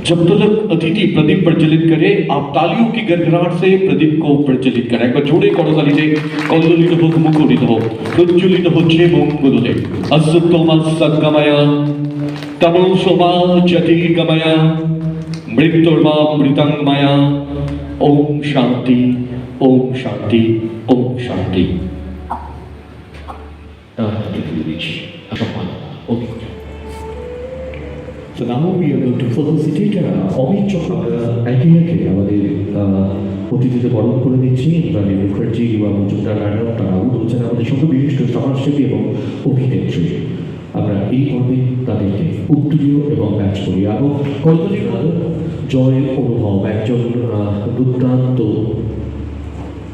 जब तक अतिथि प्रदीप प्रज्वलित करे आप तालियों की गड़गड़ाहट से प्रदीप को प्रज्वलित करें। एक बार जोड़े करताली से कल्लोलित হোক মুখরিত হোক প্রজ্বলিত হচ্ছে মঙ্গলে অসুতমা সদ্গময়া তমসোমা জ্যোতির্গময়া মৃত্যুর্মা মৃতাঙ্গময়া ওম শান্তি ওম শান্তি ওম শান্তি। So now we are going to felicitate Amit Chopra একে আমাদের অতিথিতে বরণ করে নিচ্ছি। রানী মুখার্জি বা মজুমদার ম্যাডাম তারা বলছেন আমাদের সঙ্গে বিশিষ্ট সমাজসেবী এবং অভিনেত্রী। আমরা এই পর্বে তাদেরকে উত্তরীয় এবং ম্যাচ করি এবং কল্পনা জয় অনুভব একজন দুর্দান্ত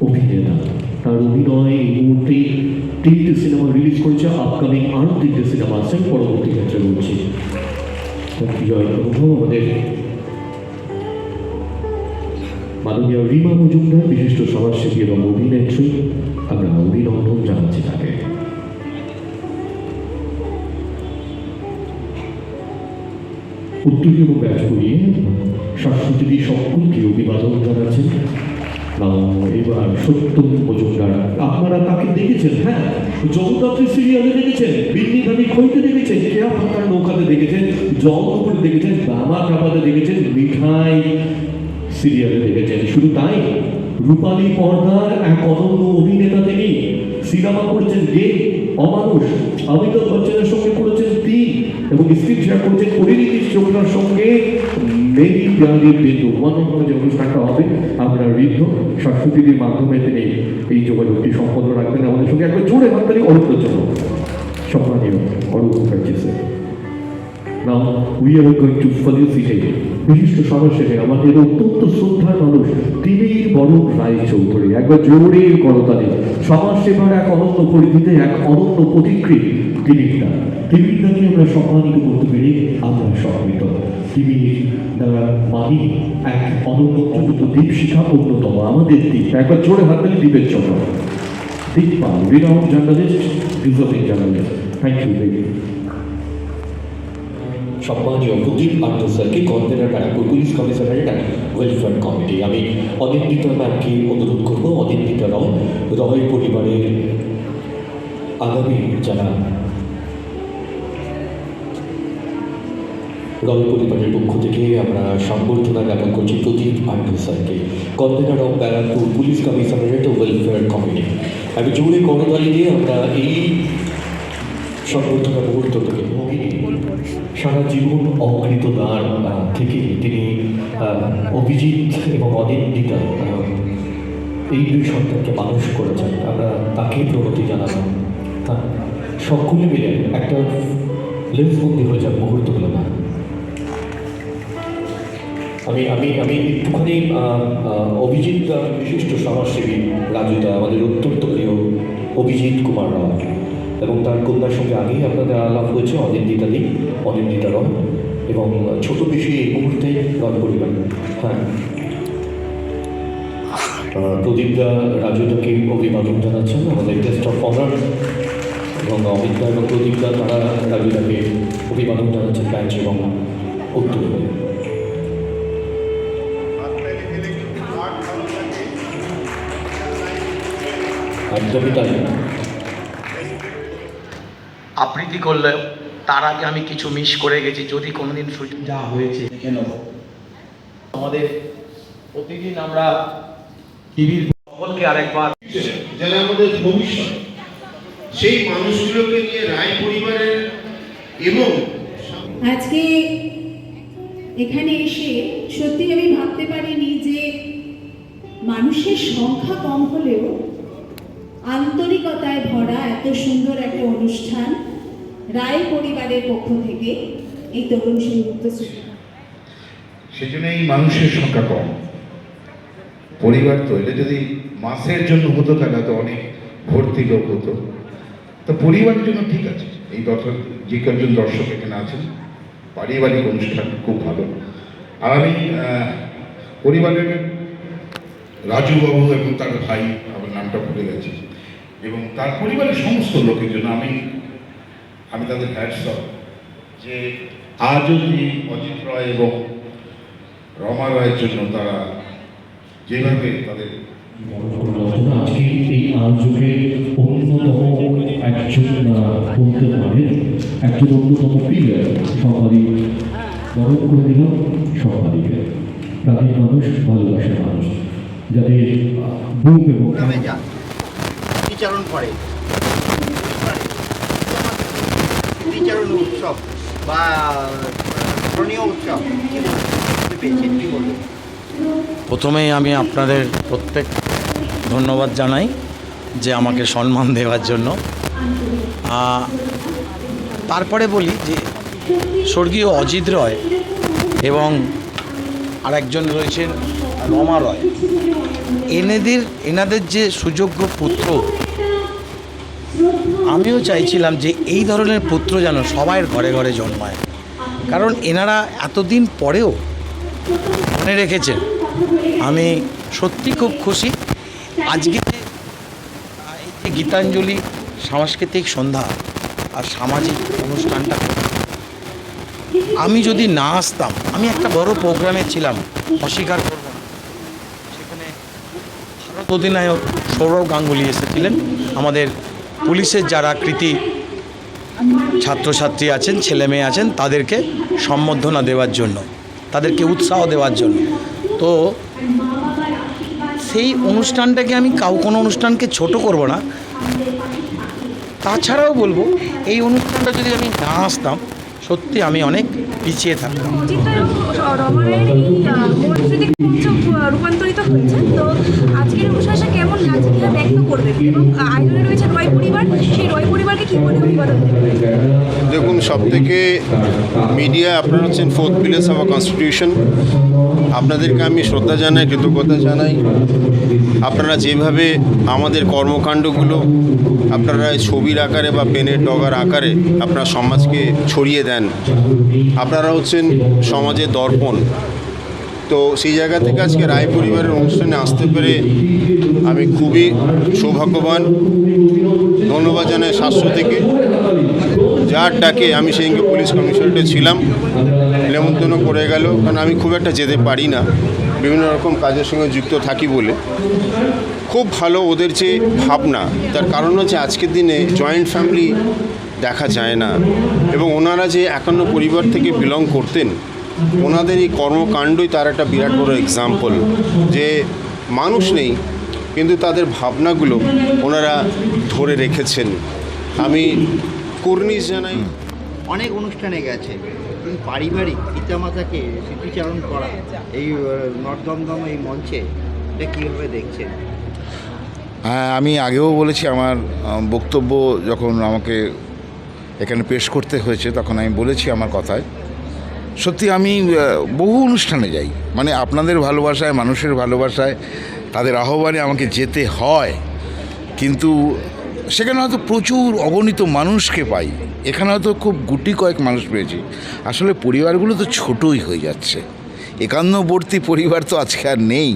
অভিনেতা। তার অভিনয় এই মুহূর্তে 3টে সিনেমা রিলিজ করেছে, আপকামিং আরও 3টে সিনেমা আছে, পরবর্তী ক্ষেত্রে বলছি। জয় অনুভব আমাদের মাননীয় রিমা মজুমদার বিশিষ্ট সমাজসেবী এবং অভিনেত্রী, আমরা অভিনন্দন জানাচ্ছি তাকে। উত্তরীয় ব্যাচ করিয়ে শাশ্বতী সকলকে অভিবাদন জানাচ্ছেন। এবার সত্যম মজুমদার, আপনারা তাকে দেখেছেন, হ্যাঁ জগদ্ধাত্রী সিরিয়ালে দেখেছেন, বিন্নি ধানি খইতে দেখেছেন, কেয়া ফাঁকার নৌকাতে দেখেছেন, জল উপরে দেখেছেন, বামা কাপাতে দেখেছেন, মিঠাই সিরিয়ালে দেখেছেন। শুধু তাই রূপালী পর্দার এক অনন্য অভিনেতা তিনি। সিনেমা করেছেন গে, অমানুষ, অমিতাভ বচ্চনের সঙ্গে করেছেন তিন, এবং স্ক্রিপ্ট শেয়ার করেছেন পরিণীতি চোপড়ার সঙ্গে মেরি প্যারি বিন্দু। মনোরম যে অনুষ্ঠানটা হবে আমরা ঋদ্ধ শাশ্বতীর মাধ্যমে তিনি এই যোগাযোগটি সম্পন্ন রাখবেন আমাদের সঙ্গে। একবার জোরে হাততালি অরূপের জন্য, সম্মানীয় Arup Mukherjee sir. Now we are going to felicitate বিশিষ্ট সমাজসেবী আমাদের অত্যন্ত শ্রদ্ধার মানুষ তিমির বরণ রায় চৌধুরী। একবার জোরে করতালি। সমাজসেবার এক অনন্য পরিধিতে এক অনন্য প্রতিকৃত তিমিরদাকে আমরা সম্মানিত করতে পেরে আমরা সম্মিলিত। তিমির দ্বারা মানি এক অনন্য অনন্ত দ্বীপ শিখা অন্যতম আমাদের দ্বীপ। একবার জোরে হাততালি দ্বীপের জন্য। Dwip Pal, renowned journalist, deserving journalist. Thank you baby. সম্মানীয় প্রদীপ আনন্দ স্যারকে convener Barrackpore police commissionerate welfare committee. আমি অনিন্দিতা ম্যামকে অনুরোধ করব, অনিন্দিতা রয় পরিবারের আগামী যারা রয় পরিবারের পক্ষ থেকে আমরা সম্বর্ধনা জ্ঞাপন করছি প্রদীপ আনন্দ স্যারকে, convener of Barrackpore police commissionerate welfare committee. আমি জোরে করতালি দিয়ে আমরা এই সম্বর্ধনা মুহূর্ত থেকে সারা জীবন অকৃত দান থেকে তিনি অভিজিৎ এবং অনিন্দিতা এই দুই সন্তানকে মানুষ করেছেন। আমরা তাকে প্রগতি জানালাম। সকলে মিলে একটা লেন্সবন্দি হয়ে যাক মুহূর্তগুলো না। আমি আমি আমি একটুখানি অভিজিৎ বিশিষ্ট সমাজসেবী রাজুদা, আমাদের অত্যন্ত প্রিয় অভিজিৎ কুমার রাও এবং তার কন্যার সঙ্গে আগেই আপনাদের আলাপ হয়েছে অনিন্দিতা রয় এবং ছোট বেশি এই মুহূর্তে রয় পরিবার। হ্যাঁ, প্রদীপদা রাজুদাকে অভিবাদন জানাচ্ছেন আমাদের গেস্ট অফ অনার, এবং অমিতদা এবং প্রদীপদা তারা রাজুদাকে অভিবাদন জানাচ্ছেন ব্যাচ এবং উত্তর। একদমই তাই। আবৃত্তি করলে তার আগে আমি কিছু মিস করে গেছি, যদি কোনোদিন সুযোগ যা হয়েছে দেখে নেব। আমাদের প্রতিদিন আমরা টিভির সকলকে আরেকবার যারা আমাদের ভবিষ্যৎ, সেই মানুষগুলোকে নিয়ে রায় পরিবারের এবং আজকে এখানে এসে সত্যি আমি ভাবতে পারিনি যে মানুষের সংখ্যা কম হলেও আন্তরিকতায় ভরা এত সুন্দর একটা অনুষ্ঠান রায় পরিবারের পক্ষ থেকে এই তরুণ সংযুক্ত। সেজন্য এই মানুষের সংখ্যা কম। পরিবার তো এটা যদি মাসের জন্য হতো তাহলে তো অনেক ভর্তি লোক হতো। তো পরিবারের জন্য ঠিক আছে, এই যে কয়েকজন দর্শক এখানে আছেন, পারিবারিক অনুষ্ঠান খুব ভালো। আর আমি পরিবারের রাজুবাবু এবং তার ভাই, আমার নামটা ভুলে গেছি, এবং তার পরিবারের সমস্ত লোকের জন্য আমি তাদের হ্যাটস অফ যে আজও তিনি অজিত রয় এবং রমা রয়ের জন্য তারা যেভাবে তাদের আজকে এই আয়োজকে অন্যতম একজন বলতে পারে একজন অন্যতম পিলার সবারই বরণ করে দিল সবারইকে প্রাণীর মানুষ ভালোবাসার মানুষ যাদের বুক এবং গ্রামে যান স্মৃতিচারণ করে স্মৃতিচারণ উৎসব বা স্মরণীয় উৎসব পেয়েছেন কি বলবেন? প্রথমেই আমি আপনাদের প্রত্যেক ধন্যবাদ জানাই যে আমাকে সম্মান দেওয়ার জন্য। তারপরে বলি যে স্বর্গীয় অজিত রয় এবং আরেকজন রয়েছেন রমা রয়, এনাদের যে সুযোগ্য পুত্র, আমিও চাইছিলাম যে এই ধরনের পুত্র যেন সবার ঘরে ঘরে জন্মায়, কারণ এনারা এতদিন পরেও মনে রেখেছেন। আমি সত্যি খুব খুশি। আজকে এই যে গীতাঞ্জলি সাংস্কৃতিক সন্ধ্যা আর সামাজিক অনুষ্ঠানটা, আমি যদি না আসতাম, আমি একটা বড় প্রোগ্রামে ছিলাম, অস্বীকার করব না। সেখানে ভারত অধিনায়ক সৌরভ গাঙ্গুলি এসেছিলেন, আমাদের পুলিশের যারা কৃতি ছাত্রছাত্রী আছেন, ছেলে মেয়ে আছেন, তাদেরকে সম্বর্ধনা দেওয়ার জন্য, তাদেরকে উৎসাহ দেওয়ার জন্য। তো সেই অনুষ্ঠানটাকে আমি কোনো অনুষ্ঠানকে ছোট করব না। তাছাড়াও বলবো, এই অনুষ্ঠানটা যদি আমি না আসতাম, সত্যি আমি অনেক পিছিয়ে থাকতাম। রূপান্তরিত হয়েছে, তো আজকের অনুষ্ঠানটা কেমন লাগছে, কিভাবে ব্যক্ত করবেন, এবং আয়োজনে রয়েছে রয় পরিবার, সেই রয় পরিবারকে কী বলে অভিবাদন দেবেন? দেখুন, সবথেকে মিডিয়া আপনারা হচ্ছেন fourth pillars of our constitution. আপনাদেরকে আমি শ্রদ্ধা জানাই, কৃতজ্ঞতা জানাই। আপনারা যেভাবে আমাদের কর্মকাণ্ডগুলো আপনারা ছবির আকারে বা পেনের ডগার আকারে আপনারা সমাজকে ছড়িয়ে দেন, আপনারা হচ্ছেন সমাজের দর্পণ। তো সেই জায়গা থেকে আজকে রায় পরিবারের অনুষ্ঠানে আসতে পেরে আমি খুবই সৌভাগ্যবান। ধন্যবাদ জানাই শাশ্বতীকে, যার ডাকে আমি সেদিনকে পুলিশ কমিশনারেটে ছিলাম, নেমন্তন্ন করে গেল, কারণ আমি খুব একটা যেতে পারি না, বিভিন্ন রকম কাজের সঙ্গে যুক্ত থাকি বলে। খুব ভালো ওদের যে ভাবনা, তার কারণ হচ্ছে আজকের দিনে জয়েন্ট ফ্যামিলি দেখা যায় না, এবং ওনারা যে 51 পরিবার থেকে বিলং করতেন, ওনাদের এই কর্মকাণ্ডই তার একটা বিরাট বড় এক্সাম্পল, যে মানুষ নেই কিন্তু তাদের ভাবনাগুলো ওনারা ধরে রেখেছেন। আমি কুর্নিশ জানাই। অনেক অনুষ্ঠানে গেছে, কিন্তু পারিবারিক পিতামাতাকে স্মৃতিচারণ করা এই নর্দমদম এই মঞ্চে, এটা কীভাবে দেখছেন? হ্যাঁ, আমি আগেও বলেছি, আমার বক্তব্য যখন আমাকে এখানে পেশ করতে হয়েছে তখন আমি বলেছি আমার কথায়। সত্যি আমি বহু অনুষ্ঠানে যাই, মানে আপনাদের ভালোবাসায়, মানুষের ভালোবাসায়, তাদের আহ্বানে আমাকে যেতে হয়, কিন্তু সেখানে হয়তো প্রচুর অগণিত মানুষকে পাই, এখানে হয়তো খুব গুটি কয়েক মানুষ পেয়েছি। আসলে পরিবারগুলো তো ছোটোই হয়ে যাচ্ছে, একান্নবর্তী পরিবার তো আজকে আর নেই,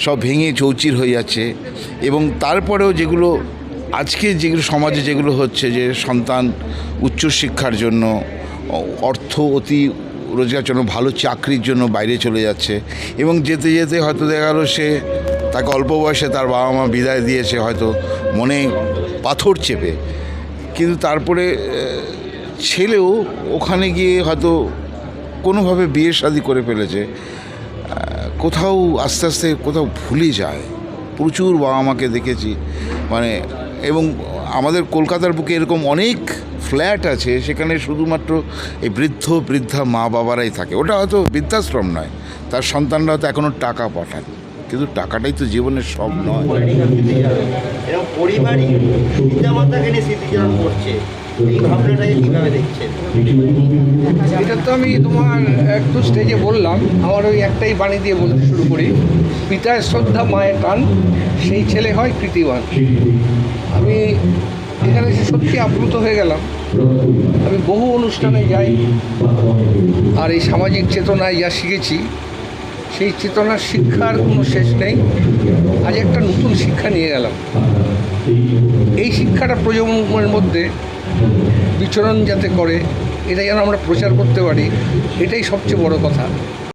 সব ভেঙে চৌচির হয়ে যাচ্ছে। এবং তারপরেও যেগুলো আজকে যেগুলো সমাজে যেগুলো হচ্ছে, যে সন্তান উচ্চশিক্ষার জন্য, অর্থ অতি রোজগার জন্য, ভালো চাকরির জন্য বাইরে চলে যাচ্ছে, এবং যেতে যেতে হয়তো দেখা গেলো সে তাকে অল্প বয়সে তার বাবা মা বিদায় দিয়েছে, হয়তো মনে পাথর চেপে, কিন্তু তারপরে ছেলেও ওখানে গিয়ে হয়তো কোনোভাবে বিয়ে শাদী করে ফেলেছে, কোথাও আস্তে আস্তে কোথাও ভুলে যায়। প্রচুর বাবা মাকে দেখেছি, মানে, এবং আমাদের কলকাতার বুকে এরকম অনেক ফ্ল্যাট আছে, সেখানে শুধুমাত্র এই বৃদ্ধা মা বাবারাই থাকে। ওটা হয়তো বৃদ্ধাশ্রম নয়, তার সন্তানরা হয়তো এখনও টাকা পাঠান, কিন্তু টাকাটাই তো জীবনের সব নয়। এবং পরিবারই পিতামাতাকে নিয়ে স্মৃতিচারণ করছে, এই ভাবনাটাকে কীভাবে দেখছেন? এটা তো আমি তোমার একটু স্টেজে বললাম, আমার ওই একটাই বাণী দিয়ে বলতে শুরু করি, পিতার শ্রদ্ধা মায়ের টান, সেই ছেলে হয় কৃতিবান। আমি এখানে এসে সত্যি আপ্লুত হয়ে গেলাম। আমি বহু অনুষ্ঠানে যাই, আর এই সামাজিক চেতনায় যা শিখেছি, সেই চেতনার শিক্ষার কোনো শেষ নেই। আজ একটা নতুন শিক্ষা নিয়ে গেলাম, এই শিক্ষাটা প্রজন্মের মধ্যে বিচরণ যাতে করে, এটা যেন আমরা প্রচার করতে পারি, এটাই সবচেয়ে বড় কথা।